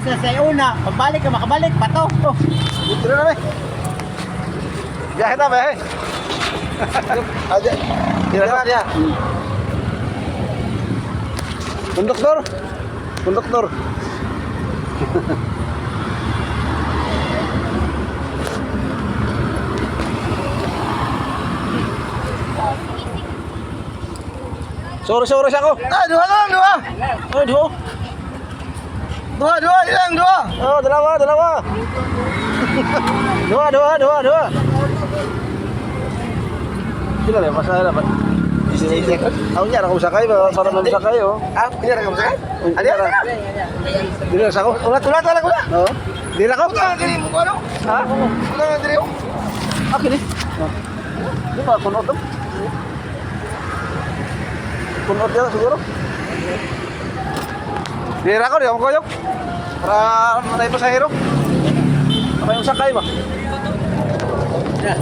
sa una, pabalik ka makabalik pato. Oh. Dito na namin. Biyahe na, biyahe. Aja. Tira na dia. Konduktor. Konduktor. Sore-sore ako. Ah, dua lang, dua. Oh, dua. Dua hilang, dua. Oh, dalawa. dua. Sila lang, masalah dapat. Isi-isi. Ako niya, ako sakay ba? Para mamasakay, oh. Ah, niya, ako sakay? Ada. Dili sa ako. Ulat. Oo. Dili ako. Ulat diri mo ano? Ha? Ulat diri mo. Akin ni. Di ba kunot to? Kunot yan siguro. Dili ako, di ako koyok. Para matay pa sa hero. Apa yung sakay ba? Ya.